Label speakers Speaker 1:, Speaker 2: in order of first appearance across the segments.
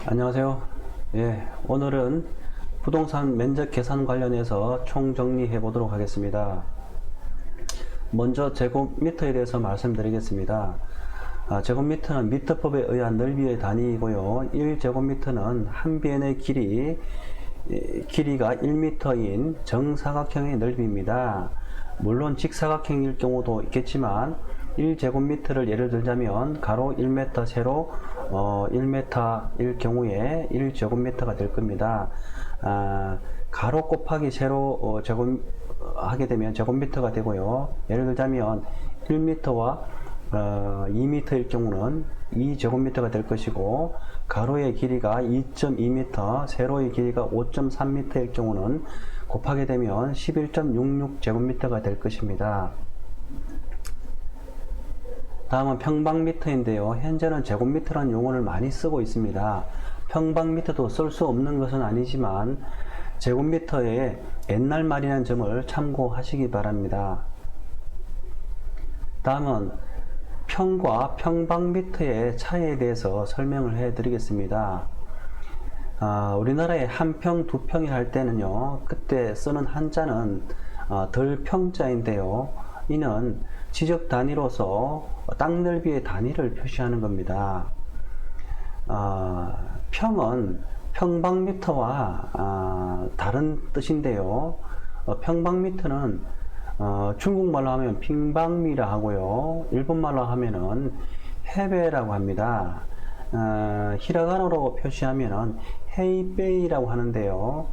Speaker 1: 안녕하세요. 오늘은 부동산 면적 계산 관련해서 총정리해 보도록 하겠습니다. 먼저 제곱미터에 대해서 말씀드리겠습니다. 제곱미터는 미터법에 의한 넓이의 단위이고요. 1제곱미터는 한 변의 길이가 1m인 정사각형의 넓이입니다. 물론 직사각형일 경우도 있겠지만 1제곱미터를 예를 들자면 가로 1m, 세로 1m일 경우에 1제곱미터가 될 겁니다. 가로 곱하기 세로 하게 되면 제곱미터가 되고요. 예를 들자면 1m와 2m일 경우는 2제곱미터가 될 것이고, 가로의 길이가 2.2m, 세로의 길이가 5.3m일 경우는 곱하게 되면 11.66제곱미터가 될 것입니다. 다음은 평방미터인데요. 현재는 제곱미터라는 용어를 많이 쓰고 있습니다. 평방미터도 쓸 수 없는 것은 아니지만 제곱미터의 옛날 말이라는 점을 참고하시기 바랍니다. 다음은 평과 평방미터의 차이에 대해서 설명을 해 드리겠습니다. 우리나라에 한 평, 두 평이 할 때는요, 그때 쓰는 한자는 덜평자인데요. 이는 지적 단위로서 땅 넓이의 단위를 표시하는 겁니다. 평은 평방미터와 다른 뜻인데요. 평방미터는 중국말로 하면 핑방미라 하고요. 일본말로 하면은 헤베라고 합니다. 히라가나로 표시하면은 헤이베이라고 하는데요.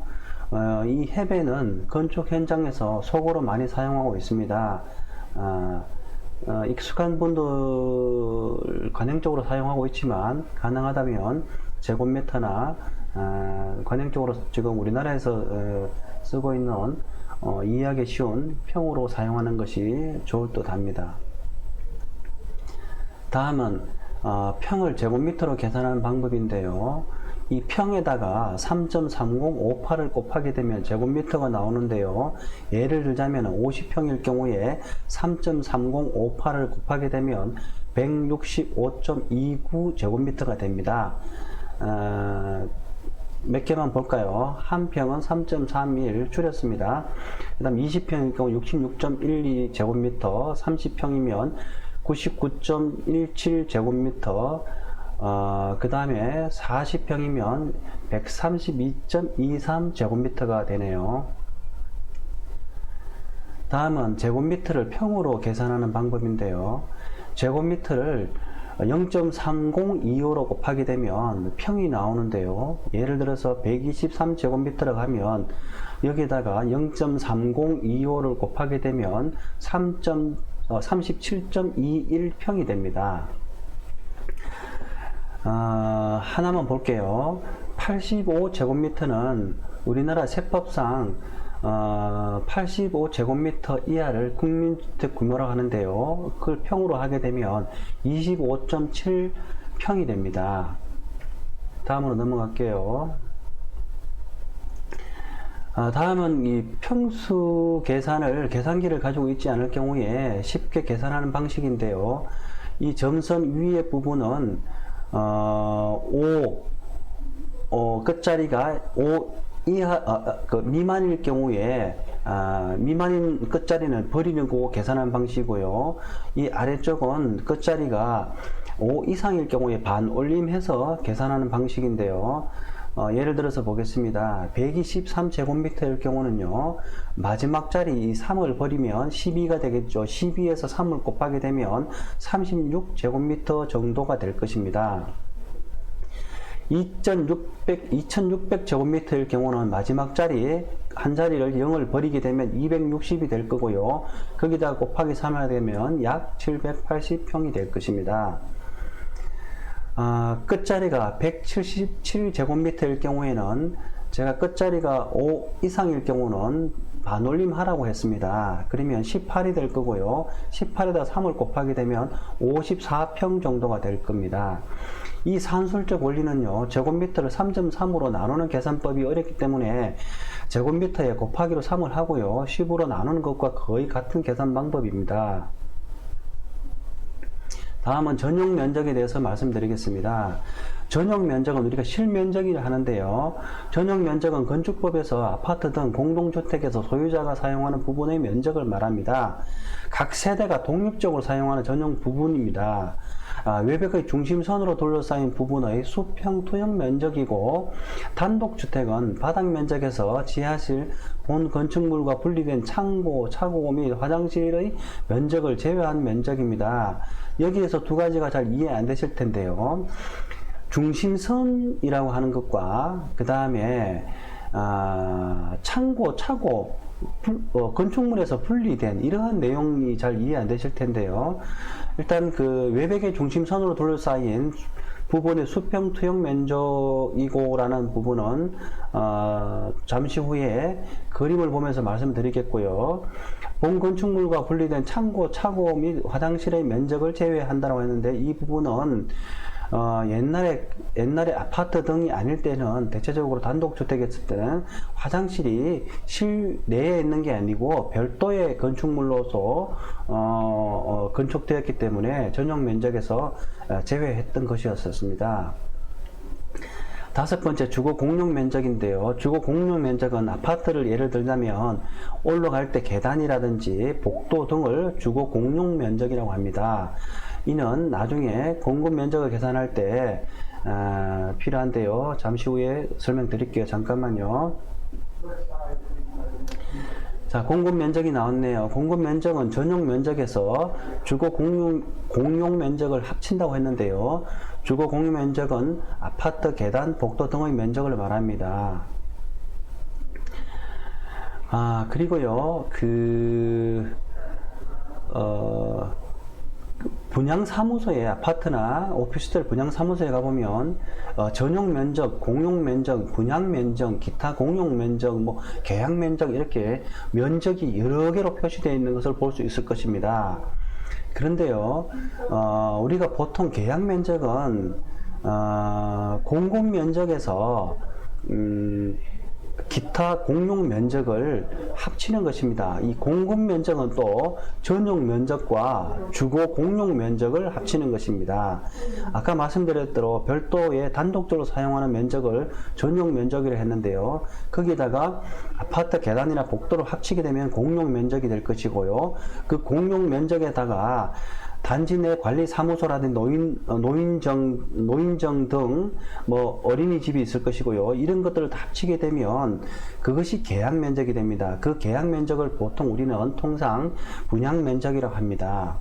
Speaker 1: 이 헤베는 건축 현장에서 속어로 많이 사용하고 있습니다. 익숙한 분들 관행적으로 사용하고 있지만, 가능하다면 제곱미터나 관행적으로 지금 우리나라에서 쓰고 있는 이해하기 쉬운 평으로 사용하는 것이 좋을 듯 합니다. 다음은 평을 제곱미터로 계산하는 방법인데요. 이 평에다가 3.3058을 곱하게 되면 제곱미터가 나오는데요. 예를 들자면 50평일 경우에 3.3058을 곱하게 되면 165.29 제곱미터가 됩니다. 몇 개만 볼까요? 한 평은 3.31 줄였습니다. 그 다음 20평일 경우 66.12 제곱미터, 30평이면 99.17 제곱미터, 그 다음에 40평이면 132.23 제곱미터가 되네요. 다음은 제곱미터를 평으로 계산하는 방법인데요. 제곱미터를 0.3025로 곱하게 되면 평이 나오는데요. 예를 들어서 123제곱미터라고 하면 여기다가 0.3025를 곱하게 되면 37.21평이 됩니다. 하나만 볼게요. 85제곱미터는 우리나라 세법상 85제곱미터 이하를 국민주택 규모라고 하는데요. 그걸 평으로 하게 되면 25.7평이 됩니다. 다음으로 넘어갈게요. 다음은 이 평수 계산을 계산기를 가지고 있지 않을 경우에 쉽게 계산하는 방식인데요. 이 점선 위의 부분은 5 끝자리가 5 이하 미만일 경우에 미만인 끝자리는 버리는 거 계산하는 방식이고요. 이 아래쪽은 끝자리가 5 이상일 경우에 반올림해서 계산하는 방식인데요. 예를 들어서 보겠습니다. 123제곱미터일 경우는요, 마지막 자리 이 3을 버리면 12가 되겠죠. 12에서 3을 곱하게 되면 36제곱미터 정도가 될 것입니다. 2600제곱미터일 경우는 마지막 자리 한 자리를 0을 버리게 되면 260이 될 거고요. 거기다 곱하기 3을 되면 약 780평이 될 것입니다. 끝자리가 177제곱미터일 경우에는 제가 끝자리가 5 이상일 경우는 반올림 하라고 했습니다. 그러면 18이 될 거고요. 18에다 3을 곱하게 되면 54평 정도가 될 겁니다. 이 산술적 원리는요, 제곱미터를 3.3으로 나누는 계산법이 어렵기 때문에 제곱미터에 곱하기로 3을 하고요, 10으로 나누는 것과 거의 같은 계산 방법입니다. 다음은 전용 면적에 대해서 말씀드리겠습니다. 전용 면적은 우리가 실면적이라 하는데요. 전용 면적은 건축법에서 아파트 등 공동주택에서 소유자가 사용하는 부분의 면적을 말합니다. 각 세대가 독립적으로 사용하는 전용 부분입니다. 외벽의 중심선으로 둘러싸인 부분의 수평 투영 면적이고, 단독주택은 바닥 면적에서 지하실, 본 건축물과 분리된 창고, 차고 및 화장실의 면적을 제외한 면적입니다. 여기에서 두 가지가 잘 이해 안 되실 텐데요. 중심선이라고 하는 것과 그 다음에 창고, 차고, 건축물에서 분리된 이러한 내용이 잘 이해 안 되실 텐데요. 일단 그 외벽의 중심선으로 둘러싸인 부분의 수평 투영 면적이고라는 부분은 잠시 후에 그림을 보면서 말씀드리겠고요. 본 건축물과 분리된 창고, 차고 및 화장실의 면적을 제외한다고 했는데, 이 부분은 옛날에 아파트 등이 아닐 때는 대체적으로 단독주택에 있을 때는 화장실이 실내에 있는 게 아니고 별도의 건축물로서 건축되었기 때문에 전용 면적에서 제외했던 것이었습니다. 다섯 번째, 주거 공용 면적인데요. 주거 공용 면적은 아파트를 예를 들자면 올라갈 때 계단이라든지 복도 등을 주거 공용 면적이라고 합니다. 이는 나중에 공급 면적을 계산할 때 필요한데요. 잠시 후에 설명드릴게요. 잠깐만요. 자, 공급 면적이 나왔네요. 공급 면적은 전용 면적에서 주거 공용 면적을 합친다고 했는데요. 주거 공용 면적은 아파트, 계단, 복도 등의 면적을 말합니다. 그리고요, 분양사무소에, 아파트나 오피스텔 분양사무소에 가보면 전용 면적, 공용 면적, 분양 면적, 기타 공용 면적, 계약 면적, 이렇게 면적이 여러 개로 표시되어 있는 것을 볼 수 있을 것입니다. 그런데요, 우리가 보통 계약 면적은 공급 면적에서 기타 공용 면적을 합치는 것입니다. 이 공급 면적은 또 전용 면적과 주거 공용 면적을 합치는 것입니다. 아까 말씀드렸대로 별도의 단독적으로 사용하는 면적을 전용 면적이라 했는데요. 거기다가 아파트 계단이나 복도를 합치게 되면 공용 면적이 될 것이고요. 그 공용 면적에다가 단지 내 관리 사무소라든지 노인정 등 어린이집이 있을 것이고요. 이런 것들을 다 합치게 되면 그것이 계약 면적이 됩니다. 그 계약 면적을 보통 우리는 통상 분양 면적이라고 합니다.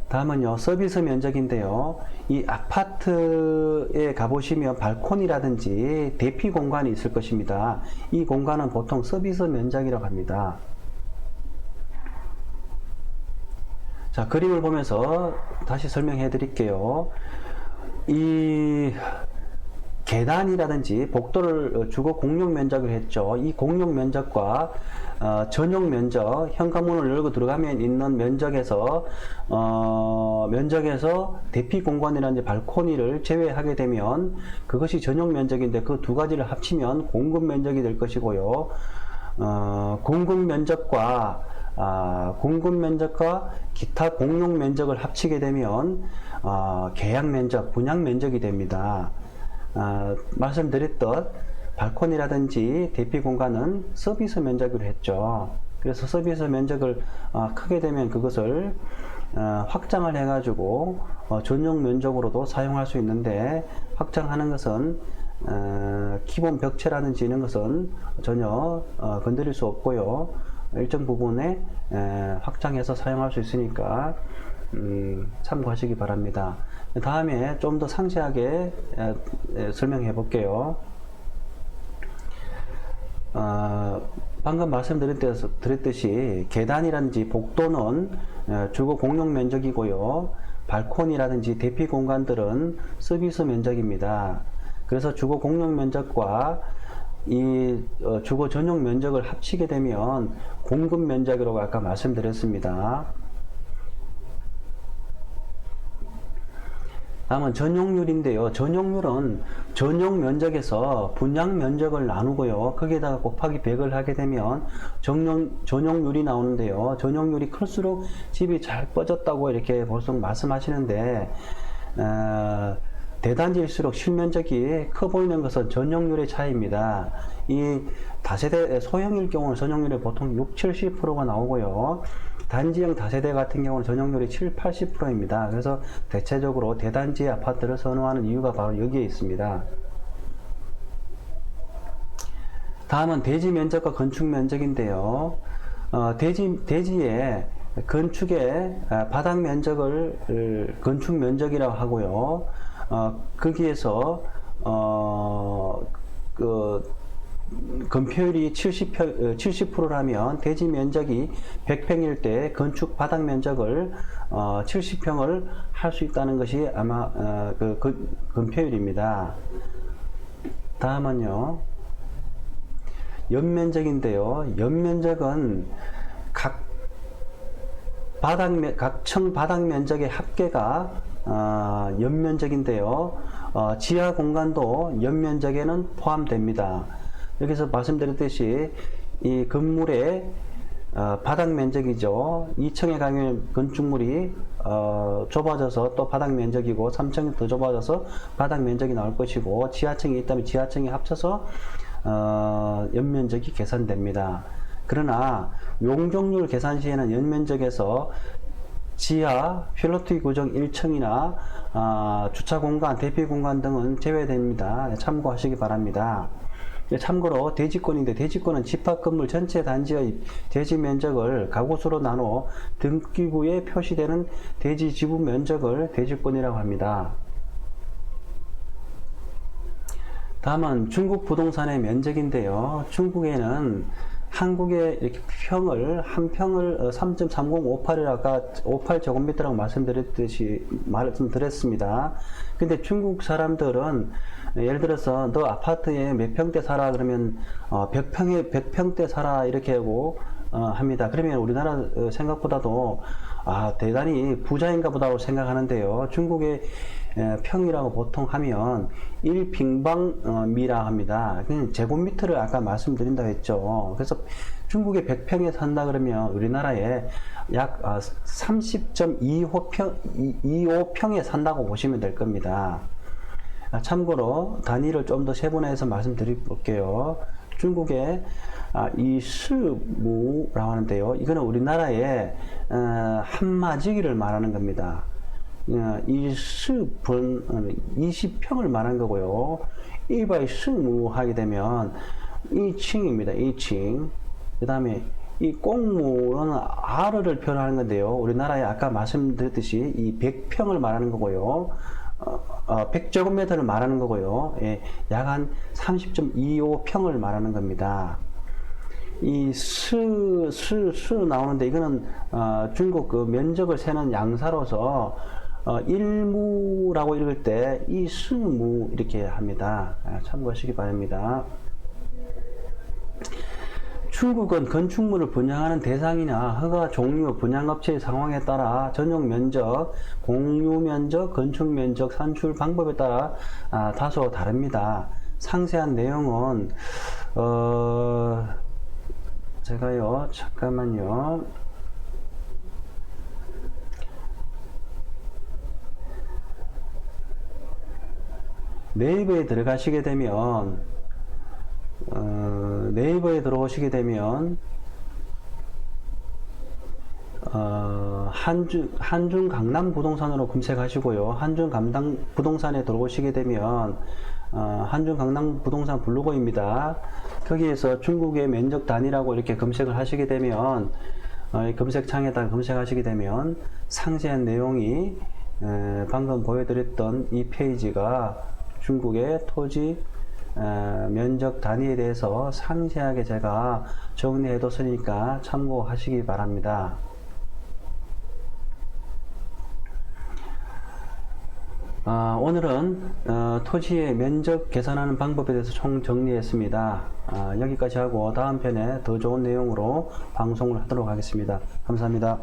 Speaker 1: 다음은요, 서비스 면적인데요. 이 아파트에 가보시면 발코니라든지 대피 공간이 있을 것입니다. 이 공간은 보통 서비스 면적이라고 합니다. 자, 그림을 보면서 다시 설명해 드릴게요. 이 계단이라든지 복도를 주거 공용 면적을 했죠. 이 공용 면적과 전용 면적, 현관문을 열고 들어가면 있는 면적에서 대피 공간이라든지 발코니를 제외하게 되면 그것이 전용 면적인데, 그 두 가지를 합치면 공급 면적이 될 것이고요. 공급 면적과 기타 공용 면적을 합치게 되면 계약 면적, 분양 면적이 됩니다. 말씀드렸던 발코니라든지 대피 공간은 서비스 면적으로 했죠. 그래서 서비스 면적을 크게 되면 그것을 확장을 해가지고 전용 면적으로도 사용할 수 있는데, 확장하는 것은 기본 벽체라든지 이런 것은 전혀 건드릴 수 없고요. 일정 부분에 확장해서 사용할 수 있으니까 참고하시기 바랍니다. 다음에 좀 더 상세하게 설명해 볼게요. 방금 말씀드렸듯이 계단이라든지 복도는 주거 공용 면적이고요. 발코니라든지 대피 공간들은 서비스 면적입니다. 그래서 주거 공용 면적과 이 주거 전용 면적을 합치게 되면 공급 면적이라고 아까 말씀드렸습니다. 다음은 전용률인데요. 전용률은 전용 면적에서 분양 면적을 나누고요. 거기에다가 곱하기 100을 하게 되면 전용률이 나오는데요. 전용률이 클수록 집이 잘 뻗었다고 이렇게 보통 말씀하시는데, 대단지일수록 실면적이 커 보이는 것은 전용률의 차이입니다. 이 다세대 소형일 경우는 전용률이 보통 60-70%가 나오고요. 단지형 다세대 같은 경우는 전용률이 70-80%입니다. 그래서 대체적으로 대단지 아파트를 선호하는 이유가 바로 여기에 있습니다. 다음은 대지 면적과 건축 면적인데요. 대지의 건축의 바닥 면적을 건축 면적이라고 하고요. 거기에서 건폐율이 70%라면 대지 면적이 100평일 때 건축 바닥 면적을 70평을 할 수 있다는 것이 아마 건폐율입니다. 다음은요, 연면적인데요. 연면적은 각 청 바닥 면적의 합계가 연면적인데요. 지하 공간도 연면적에는 포함됩니다. 여기서 말씀드렸듯이 이 건물의 바닥 면적이죠. 2층에 가면 건축물이 좁아져서 또 바닥 면적이고 3층이 더 좁아져서 바닥 면적이 나올 것이고, 지하층이 있다면 지하층이 합쳐서 연면적이 계산됩니다. 그러나 용적률 계산 시에는 연면적에서 지하, 필로티 구정 1층이나 주차 공간, 대피 공간 등은 제외됩니다. 참고하시기 바랍니다. 참고로 대지권인데, 대지권은 집합 건물 전체 단지의 대지 면적을 가구수로 나눠 등기부에 표시되는 대지 지분 면적을 대지권이라고 합니다. 다음은 중국 부동산의 면적인데요. 중국에는 한국의 이렇게 한 평을 3.3058이라 아까 58제곱미터라고 말씀드렸습니다. 근데 중국 사람들은 예를 들어서 너 아파트에 몇 평대 살아 그러면 100평대 살아 이렇게 하고 합니다. 그러면 우리나라 생각보다도 대단히 부자인가 보다고 생각하는데요. 중국의 평이라고 보통 하면 1平方미라 합니다. 제곱미터를 아까 말씀드린다고 했죠. 그래서 중국에 100평에 산다 그러면 우리나라에 약 30.25평에 산다고 보시면 될 겁니다. 참고로 단위를 좀 더 세분화해서 말씀드릴게요. 중국의 이 시무라고 하는데요. 이거는 우리나라의 한마지기를 말하는 겁니다. 이 시분 20평을 말하는 거고요. 1by15하게 되면 2층입니다. 2층. 그 다음에 이 꽁무는 R를 표현하는 건데요. 우리나라에 아까 말씀드렸듯이 이 100평을 말하는 거고요. 100제곱미터를 말하는 거고요. 약 한 30.25평을 말하는 겁니다. 이 수 나오는데, 이거는 중국 그 면적을 세는 양사로서 일무라고 읽을 때 이 수무 이렇게 합니다. 참고하시기 바랍니다. 중국은 건축물을 분양하는 대상이나 허가 종류, 분양업체의 상황에 따라 전용 면적, 공유 면적, 건축 면적, 산출 방법에 따라 다소 다릅니다. 상세한 내용은 제가요, 잠깐만요. 네이버에 들어가시게 되면 네이버에 들어오시게 되면 한중 강남 부동산으로 검색하시고요. 한중 강남 부동산에 들어오시게 되면 한중 강남 부동산 블로거입니다. 거기에서 중국의 면적 단위라고 이렇게 검색을 하시게 되면 검색창에다 검색하시게 되면 상세한 내용이 방금 보여드렸던 이 페이지가 중국의 토지 면적 단위에 대해서 상세하게 제가 정리해 뒀으니까 참고하시기 바랍니다. 오늘은 토지의 면적 계산하는 방법에 대해서 총 정리했습니다. 여기까지 하고 다음 편에 더 좋은 내용으로 방송을 하도록 하겠습니다. 감사합니다.